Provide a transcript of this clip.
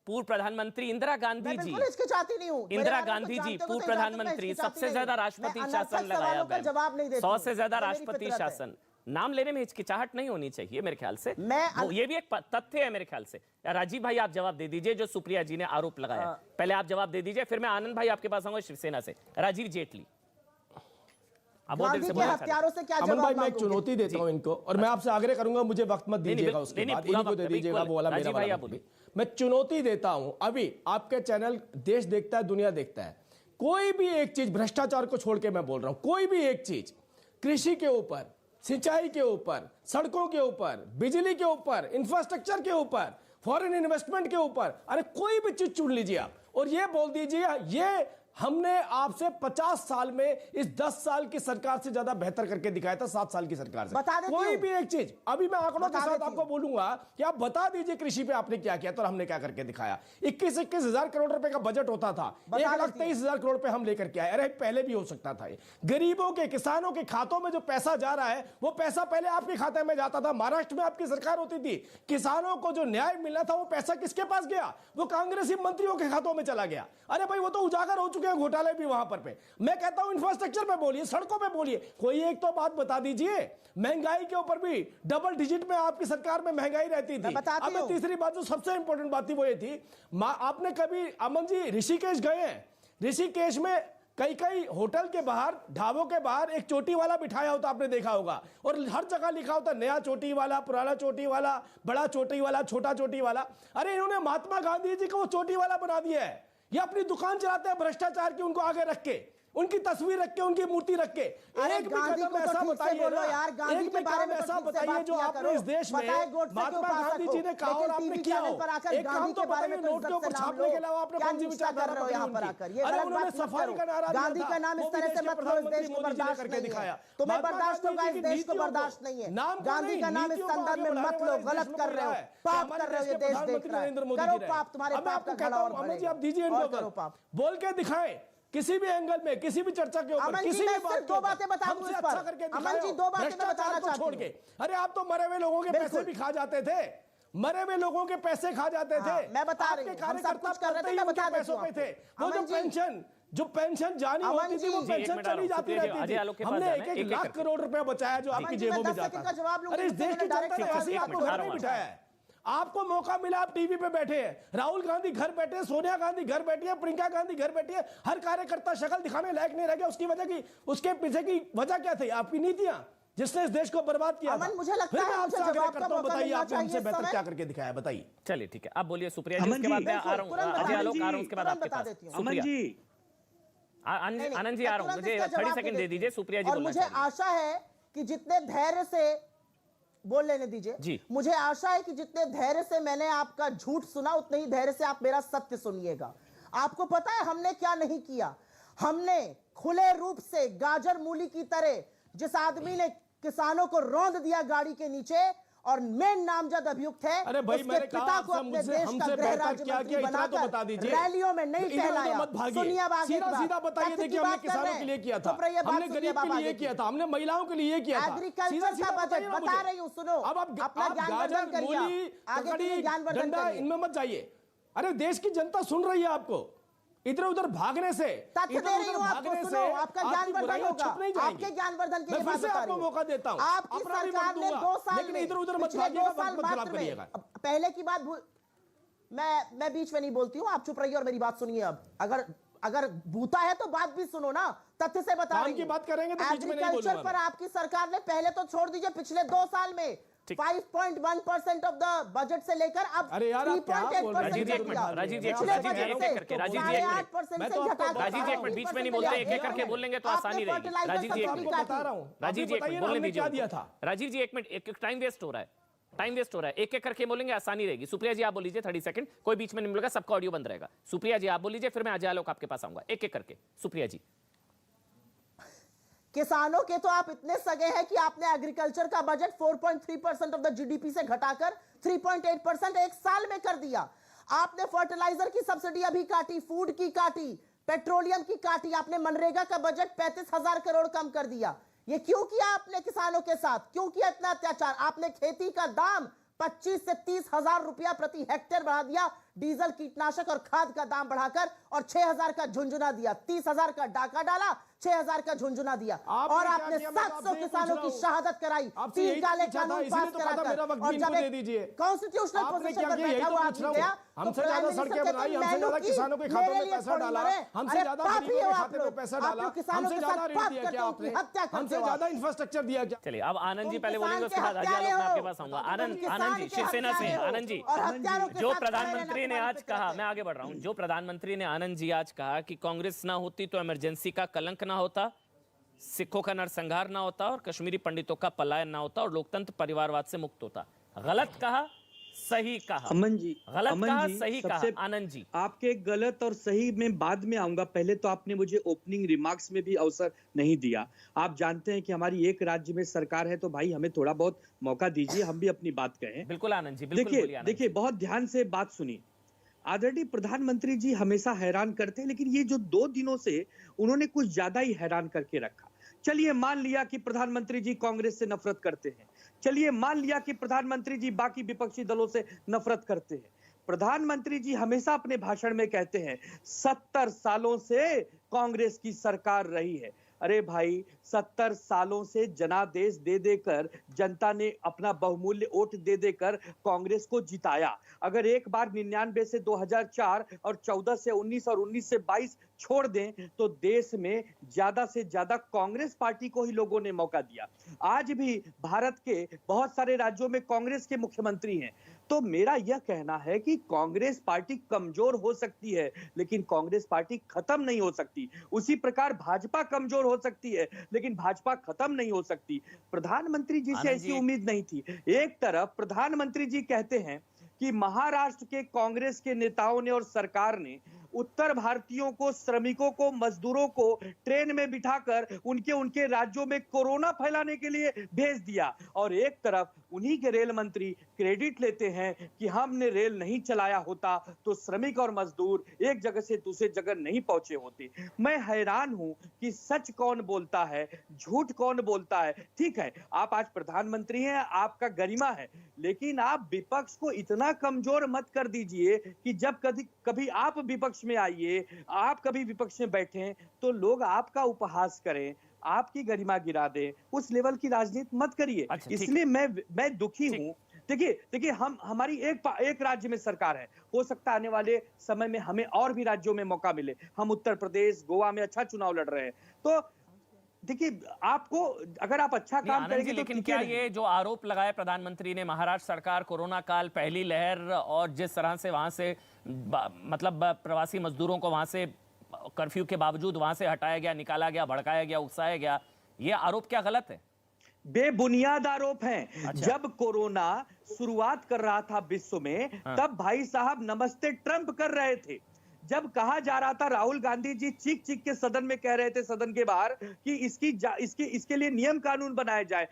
पूर्व प्रधानमंत्री इंदिरा गांधी जी, बिल्कुल हिचकिचाती नहीं हूं। इंदिरा गांधी जी पूर्व प्रधानमंत्री, सबसे ज्यादा राष्ट्रपति शासन लगाया, 100 से ज्यादा राष्ट्रपति शासन। नाम लेने में हिचकिचाहट नहीं होनी चाहिए मेरे ख्याल से। ये भी एक तथ्य है मेरे ख्याल से। राजीव भाई आप जवाब दे दीजिए जो सुप्रिया जी ने आरोप लगाया। पहले आप जवाब दे दीजिए, फिर मैं आनंद भाई आपके पास आऊंगा शिवसेना से। राजीव जेटली, हत्यारों से क्या जवाब? भाई मैं एक चुनौती देता हूं इनको, और मैं आपसे आग्रह करूंगा मुझे वक्त मत दीजिएगा, उसके बाद इन्हीं को दे दीजिएगा, वो वाला मेरा वाला भी। मैं चुनौती देता हूं, अभी आपके चैनल देश देखता है, दुनिया देखता है, कोई भी एक चीज, भ्रष्टाचार को छोड़ के मैं बोल रहा हूं, कोई भी एक चीज, कृषि के ऊपर, सिंचाई के ऊपर, सड़कों के ऊपर, बिजली के ऊपर, इंफ्रास्ट्रक्चर के ऊपर, फॉरेन इन्वेस्टमेंट के ऊपर, अरे कोई भी चीज चुन लीजिए आप और ये बोल दीजिए ये हमने आपसे 50 साल में इस 10 साल की सरकार से ज्यादा बेहतर करके दिखाया था 7 साल की सरकार से। बता देती कोई भी एक चीज, अभी मैं आंकड़ों के साथ आपको बोलूंगा कि आप बता दीजिए कृषि पे आपने क्या किया, तो हमने क्या करके दिखाया। 21 हजार करोड़ रुपए का बजट होता था, 1,23,000 करोड़ रुपए हम लेकर के आए। अरे पहले भी हो सकता था। गरीबों के, किसानों के खातों में जो पैसा जा रहा है वो पैसा पहले आपके खाते में जाता था। महाराष्ट्र में आपकी सरकार होती थी, किसानों को जो न्याय मिलना था वो पैसा किसके पास गया? वो कांग्रेसी मंत्रियों के खातों में चला गया। अरे भाई वो तो उजागर हो चुके हैं घोटाले भी वहां पर पे। मैं कहता हूं इंफ्रास्ट्रक्चर पे बोलिए, सड़कों पे बोलिए, कोई एक तो बात बता दीजिए। महंगाई के ऊपर भी डबल डिजिट में आपकी सरकार में महंगाई रहती थी। अब तीसरी बात जो सबसे इंपॉर्टेंट बात थी वो ये थी, आपने कभी अमन जी ऋषिकेश गए हैं? ऋषिकेश में कई होटल के बाहर, ढाबों के बाहर एक चोटी वाला बिठाया होता, आपने देखा होगा, और हर जगह लिखा होता नया चोटी वाला, पुराना चोटी वाला, बड़ा चोटी वाला, छोटा चोटी वाला। अरे इन्होंने महात्मा गांधी जी को वो चोटी वाला बना दिया है। ये अपनी दुकान चलाते हैं भ्रष्टाचार की, उनको आगे रख के, उनकी तस्वीर रख के, उनकी मूर्ति रख के। एक भी कदम ऐसा बताइए, एक भी काम ऐसा बताइए जो आपने इस देश में महात्मा गांधी जी ने कहा और आपने किया हो। एक काम तो बताइए, नोट के ऊपर छापने के अलावा आपने कौन सी विचारधारा रखी उनकी? अरे उन्होंने सफाई का नारा दिया था, गांधी का नाम इस तरह से मत लो, इस देश को बर्दाश्त करके दिखाया। तुम्हें बर्दाश्त होगा, इस देश को बर्दाश्त नहीं है। गांधी का नाम इस संदर्भ में मत लो, गलत कर रहे हो, पाप कर रहे हो, ये देश देख रहा है। करो पाप, तुम्हारे पाप का घड़ा और बढ़ेगा। आप दीजिए इनको, बोल के दिखाएं किसी भी एंगल में, किसी भी चर्चा के ऊपर, किसी भी बात, दो बातें बता दूं इस पर। अमन जी दो बातें मैं बताना चाहती हूं। छोड़ के, अरे आप तो मरे हुए लोगों के पैसे भी खा जाते थे, मरे हुए लोगों के पैसे खा जाते थे। मैं बता रही हूं, हम सब कुछ कर रहे थे, मैं बता पैसों पे थे। वो जो पेंशन जानी होती थी वो पेंशन चली जाती रहती थी। हमने 1-1 लाख करोड़ रुपया बचाया जो आपकी जेबों में जाता था। अरे इस देश की जनता ने ऐसे आपको घर में बिठाया है। आपको मौका मिला, आप टीवी पे बैठे हैं, राहुल गांधी घर बैठे हैं, सोनिया गांधी घर बैठी है, प्रियंका गांधी घर बैठी है, हर कार्यकर्ता शक्ल दिखाने लायक नहीं रह गया। उसकी वजह की, उसके पीछे की वजह क्या थी? आपकी नीतियां, जिसने इस देश को बर्बाद किया था। मुझे लगता है आपसे आग्रह करता हूं, बताइए आपने हमसे बेहतर क्या करके दिखाया, बताइए। चलिए ठीक है, आप बोलिए सुप्रिया जी, उसके बाद मैं आ रहा हूं, अजय आलोक आ रहा हूं, उसके बाद आपके पास अमन जी, आनंद जी आ रहा हूं, मुझे 30 सेकंड दे दीजिए। सुप्रिया जी, और मुझे आशा है कि जितने धैर्य से बोल लेने दीजिए। मुझे आशा है कि जितने धैर्य से मैंने आपका झूठ सुना, उतने ही धैर्य से आप मेरा सत्य सुनिएगा। आपको पता है हमने क्या नहीं किया? हमने खुले रूप से गाजर मूली की तरह, जिस आदमी ने किसानों को रौंद दिया गाड़ी के नीचे और मेन नामजद अभियुक्त है, अरे भाई उसके पिता को अपने देश का गृह राज्य मंत्री बनाकर रैलियों में नहीं टहलाया। सोनिया गांधी सीधा बताइए, देखिए हमने किसानों के लिए किया था, हमने गरीब के लिए किया था, हमने महिलाओं के लिए किया था। एग्रीकल्चर का बजट बता रही हूँ, सुनो। अब आप अपना ज्ञानवर्धन करिए, आगे ज्ञानवर्धन करिए, इनमें मत जाइए। अरे देश की जनता सुन रही है आपको, इधर उधर भागने से, तथ्य दे रही हूं आपको, सुनो, आपका ज्ञानवर्धन होगा, आपके ज्ञानवर्धन के लिए बात बता रही हूं। आपको मौका देता हूं, आपकी सरकार ने 2 साल, लेकिन इधर उधर मत भागिएगा। पहले की बात मैं बीच में नहीं बोलती हूं, आप चुप रहिए और मेरी बात सुनिए। अब अगर बूता है तो बात भी सुनो ना, तथ्य से बता रही हूं। बात करेंगे तो एग्रीकल्चर पर आपकी सरकार ने, पहले तो छोड़ दीजिए, पिछले 2 साल में 5.1% ऑफ द बजट से लेकर अब 3.8% राजीव जी एक मिनट बीच में नहीं बोलते, एक एक करके बोल लेंगे तो आसानी रहेगी। राजीव जी एक मिनट बोलने दीजिए। राजीव जी एक मिनट, एक टाइम वेस्ट हो रहा है, टाइम वेस्ट हो रहा है, एक एक करके बोलेंगे, आसानी रहेगी। सुप्रिया जी आप बोल लीजिए 30 सेकंड, कोई बीच में नहीं बोलेगा, सबका ऑडियो बंद रहेगा। सुप्रिया जी आप बोल लीजिए, फिर मैं अजय आलोक आपके पास आऊंगा, एक एक करके। सुप्रिया जी। किसानों के तो आप इतने सगे हैं कि आपने एग्रीकल्चर का बजट 4.3% ऑफ द जीडीपी से घटाकर 3.8% एक साल में कर दिया। आपने फर्टिलाइजर की सब्सिडी अभी काटी, फूड की काटी, पेट्रोलियम की काटी, आपने मनरेगा का बजट 35,000 करोड़ कम कर दिया। ये क्यों किया आपने किसानों के साथ? क्यों किया इतना अत्याचार? आपने खेती का दाम 25 से 30 हजार रुपया प्रति हेक्टेयर बढ़ा दिया, डीजल, कीटनाशक और खाद का दाम बढ़ाकर और 6,000 का झुंझुना दिया, 30,000 का डाका डाला, 6,000 का झुंझुना दिया और आपने 700 किसानों की शहादत कराई, 3 काले कानून पास कराकर। और जब कॉन्स्टिट्यूशनल पोजीशन पर बैठा हुआ आदमी गया, हमसे ज्यादा सड़कें बनाई, हमसे ज्यादा किसानों के खातों में पैसा डाला, हमसे ज्यादा गरीबों के खाते में पैसा डाला, हमसे ज्यादा ऋण दिया क्या आपने, हमसे ज्यादा इंफ्रास्ट्रक्चर दिया क्या? चलिए अब आनंद जी पहले बोलेंगे, उसके बाद अजय आलोक मैं आपके पास आऊंगा। आनंद जी शिवसेना से, आनंद जी, जो प्रधानमंत्री ने आज कहा, मैं आगे बढ़ रहा हूं, जो प्रधानमंत्री ने आनंद जी आज कहा कि कांग्रेस ना होती तो इमरजेंसी का कलंक ना होता, सिखों का नरसंहार ना होता और कश्मीरी पंडितों का पलायन ना होता और लोकतंत्र परिवारवाद से मुक्त होता। गलत कहा, सही कहा? अमन जी, गलत कहा, सही कहा? आनंद जी, आपके गलत और सही में बाद में आऊंगा, पहले तो आपने मुझे ओपनिंग रिमार्क्स में भी अवसर नहीं दिया। आप जानते हैं कि हमारी एक राज्य में सरकार है, तो भाई हमें थोड़ा बहुत मौका दीजिए, हम भी अपनी बात कहें। बिल्कुल आनंद जी, बिल्कुल देखिए बहुत ध्यान से बात सुनिए। आदरणीय प्रधानमंत्री जी हमेशा हैरान करते हैं, लेकिन ये जो 2 दिनों से उन्होंने कुछ ज्यादा ही हैरान करके रखा। चलिए मान लिया कि प्रधानमंत्री जी कांग्रेस से नफरत करते हैं, चलिए मान लिया कि प्रधानमंत्री जी बाकी विपक्षी दलों से नफरत करते हैं। प्रधानमंत्री जी हमेशा अपने भाषण में कहते हैं 70 सालों से कांग्रेस की सरकार रही है। अरे भाई 70 सालों से जनादेश दे देकर जनता ने अपना बहुमूल्य वोट दे देकर कांग्रेस को जिताया। अगर एक बार 99 से 2004 और 14 से 19 और 19 से 22 छोड़ दें तो देश में ज्यादा से ज्यादा कांग्रेस पार्टी को ही लोगों ने मौका दिया। आज भी भारत के बहुत सारे राज्यों में कांग्रेस के मुख्यमंत्री हैं। तो मेरा यह कहना है कि कांग्रेस पार्टी कमजोर हो सकती है, लेकिन कांग्रेस पार्टी खत्म नहीं हो सकती। उसी प्रकार भाजपा कमजोर हो सकती है, लेकिन भाजपा खत्म नहीं हो सकती। प्रधानमंत्री जी से ऐसी उम्मीद नहीं थी। एक तरफ प्रधानमंत्री जी कहते हैं कि महाराष्ट्र के कांग्रेस के नेताओं ने और सरकार ने उत्तर भारतीयों को, श्रमिकों को, मजदूरों को ट्रेन में बिठाकर उनके राज्यों में कोरोना फैलाने के लिए भेज दिया, और एक तरफ उन्हीं के रेल मंत्री क्रेडिट लेते हैं कि हमने रेल नहीं चलाया होता तो श्रमिक और मजदूर एक जगह से दूसरे जगह नहीं पहुंचे होते। मैं हैरान हूं कि सच कौन बोलता है, झूठ कौन बोलता है। ठीक है, आप आज प्रधानमंत्री हैं, आपका गरिमा है, लेकिन आप विपक्ष को इतना कमजोर मत कर दीजिए कि जब कभी आप विपक्ष में आइए, आप कभी विपक्ष में बैठे तो लोग आपका उपहास करें, आपकी गरिमा गिरा दें। उस लेवल की राजनीति मत करिए। इसलिए मैं दुखी हूं। देखिए हमारी एक राज्य में सरकार है, हो सकता है आने वाले समय में हमें और भी राज्यों में मौका मिले। हम उत्तर प्रदेश, गोवा में अच्छा चुनाव लड़ रहे हैं, तो देखिए आपको अगर आप अच्छा काम करेंगे तो। लेकिन क्या ये जो आरोप लगाए प्रधानमंत्री ने, महाराष्ट्र सरकार कोरोना काल, पहली लहर और जिस तरह से वहां से मतलब प्रवासी मजदूरों को वहां से कर्फ्यू के बावजूद वहां से हटाया गया, निकाला गया, भड़काया गया, उकसाया गया, ये आरोप क्या गलत है? बेबुनियाद आरोप हैं। अच्छा। जब कोरोना शुरुआत कर रहा था विश्व में, तब भाई साहब नमस्ते ट्रंप कर रहे थे। जब कहा जा रहा था, राहुल गांधी जी चीख चीख के सदन में कह रहे थे, सदन के बाहर, कि इसके लिए नियम कानून बनाए जाए,